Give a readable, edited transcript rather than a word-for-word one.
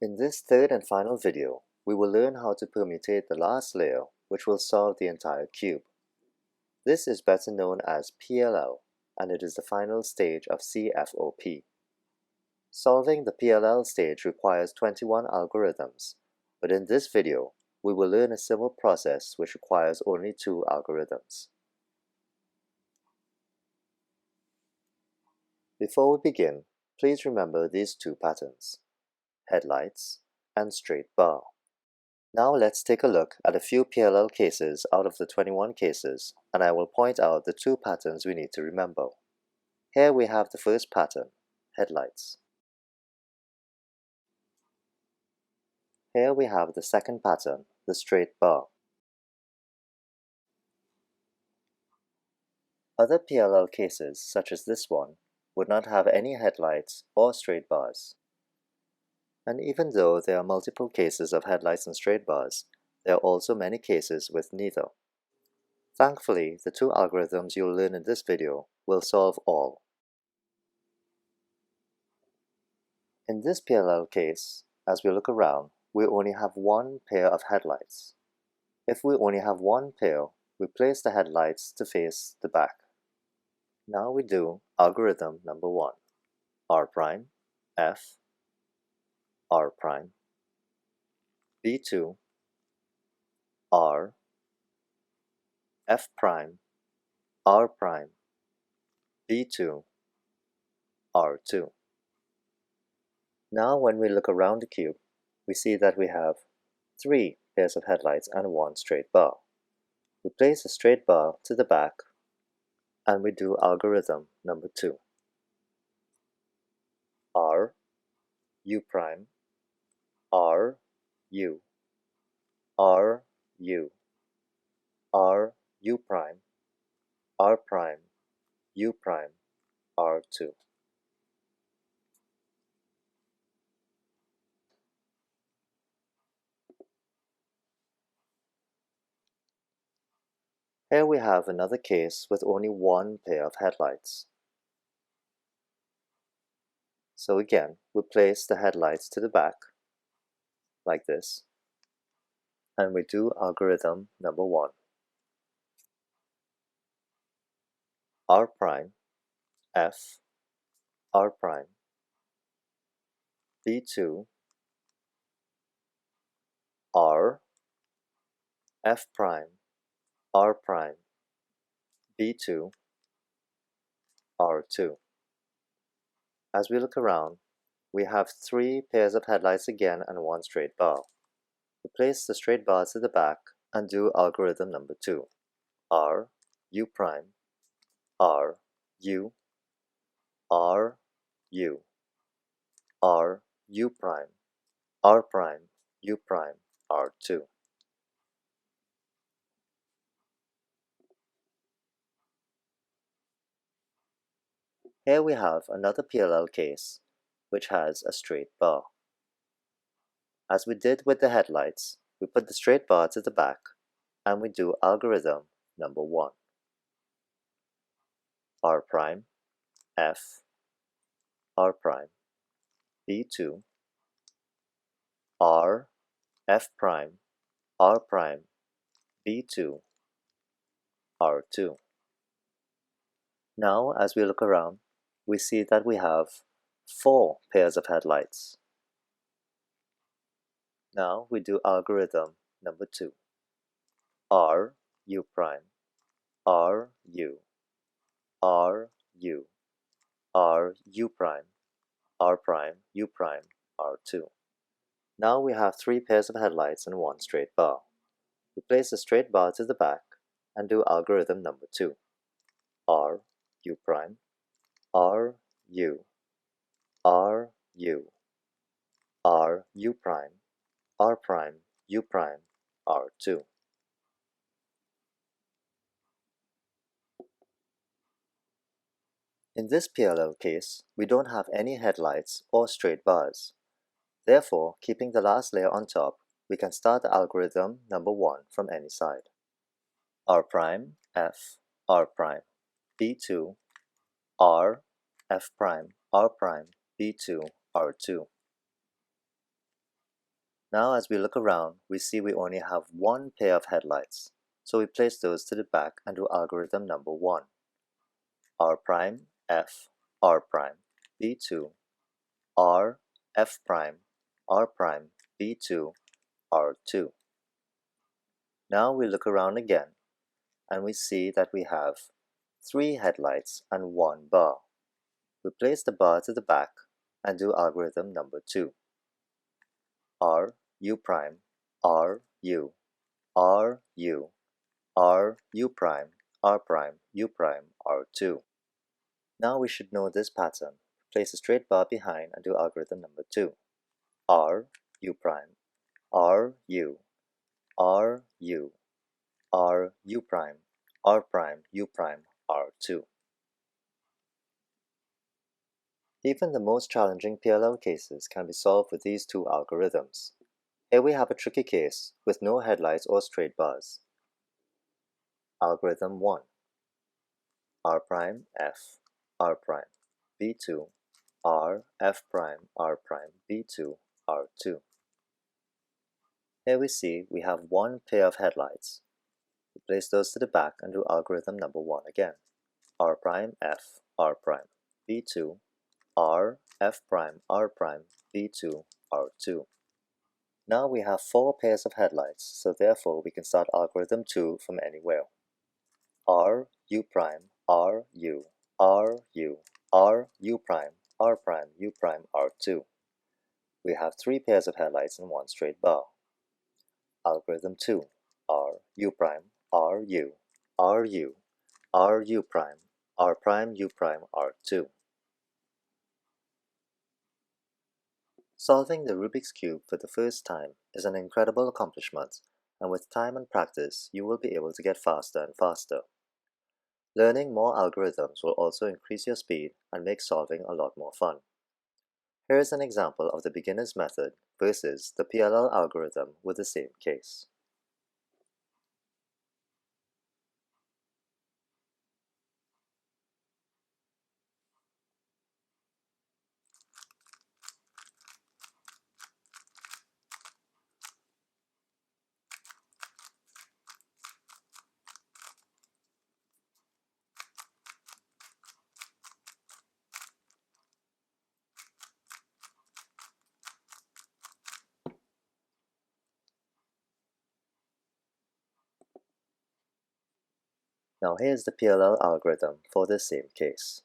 In this third and final video, we will learn how to permutate the last layer, which will solve the entire cube. This is better known as PLL, and it is the final stage of CFOP. Solving the PLL stage requires 21 algorithms, but in this video, we will learn a simple process which requires only 2 algorithms. Before we begin, please remember these 2 patterns: headlights and straight bar. Now let's take a look at a few PLL cases out of the 21 cases, and I will point out the 2 patterns we need to remember. Here we have the first pattern, headlights. Here we have the second pattern, the straight bar. Other PLL cases, such as this one, would not have any headlights or straight bars. And even though there are multiple cases of headlights and straight bars, there are also many cases with neither. Thankfully, the 2 algorithms you'll learn in this video will solve all. In this PLL case, as we look around, we only have one pair of headlights. If we only have one pair, we place the headlights to face the back. Now we do algorithm number 1, R prime, F, R prime, B2, R, F prime, R prime, B2, R2. Now when we look around the cube, we see that we have 3 pairs of headlights and 1 straight bar. We place a straight bar to the back and we do algorithm number 2. R, U prime, R, U, R, U, R, U prime, R prime, U prime, R2. Here we have another case with only one pair of headlights. So again, we place the headlights to the back, like this, and we do algorithm number 1. R prime, F, R prime, B2, R, F prime, R prime, B2, R2. As we look around, we have 3 pairs of headlights again and 1 straight bar. We place the straight bar to the back and do algorithm number 2. R, U prime, R, U, R, U, R, U prime, R prime, U prime, R2. Here we have another PLL case, which has a straight bar. As we did with the headlights, we put the straight bar to the back, and we do algorithm number 1. R prime, F, R prime, B2, R, F prime, R prime, B2, R2. Now, as we look around, we see that we have 4 pairs of headlights. Now we do algorithm number 2. R, U prime, R, U, R, U, R, U prime, R prime, U prime, R2. Now we have 3 pairs of headlights and 1 straight bar. We place the straight bar to the back and do algorithm number 2. R, U prime, R, U, R, U, R, U prime, R prime, U prime, R2. In this PLL case, we don't have any headlights or straight bars. Therefore, keeping the last layer on top, we can start the algorithm number 1 from any side. R prime, F, R prime, B2, R, F prime, R prime, B2, R2. Now as we look around, we see we only have one pair of headlights, so we place those to the back and do algorithm number 1. R prime, F, R prime, B2, R, F prime, R prime, B2, R2. Now we look around again, and we see that we have 3 headlights and 1 bar. We place the bar to the back and do algorithm number 2. R, U prime, R, U, R, U, R, U prime, R prime, U prime, R2. Now we should know this pattern. Place a straight bar behind and do algorithm number 2. R, U prime, R, U, R, U, R, U prime, R prime, U prime, R2. Even the most challenging PLL cases can be solved with these 2 algorithms. Here we have a tricky case with no headlights or straight bars. Algorithm 1. R prime, F, R prime, B2, R, F prime, R prime, B2, R2. Here we see we have 1 pair of headlights. We place those to the back and do algorithm number 1 again. R prime, F, R prime, B2, R, F prime, R prime, B2, R2. Now we have 4 pairs of headlights, so therefore we can start algorithm 2 from anywhere. R, U prime, R, U, R, U, R, U prime, R prime, U prime, R2. We have 3 pairs of headlights and 1 straight bar. Algorithm 2. R, U prime, R, U, R, U, R, U prime, R prime, U prime, R2. Solving the Rubik's Cube for the first time is an incredible accomplishment, and with time and practice, you will be able to get faster and faster. Learning more algorithms will also increase your speed and make solving a lot more fun. Here is an example of the beginner's method versus the PLL algorithm with the same case. Now here's the PLL algorithm for the same case.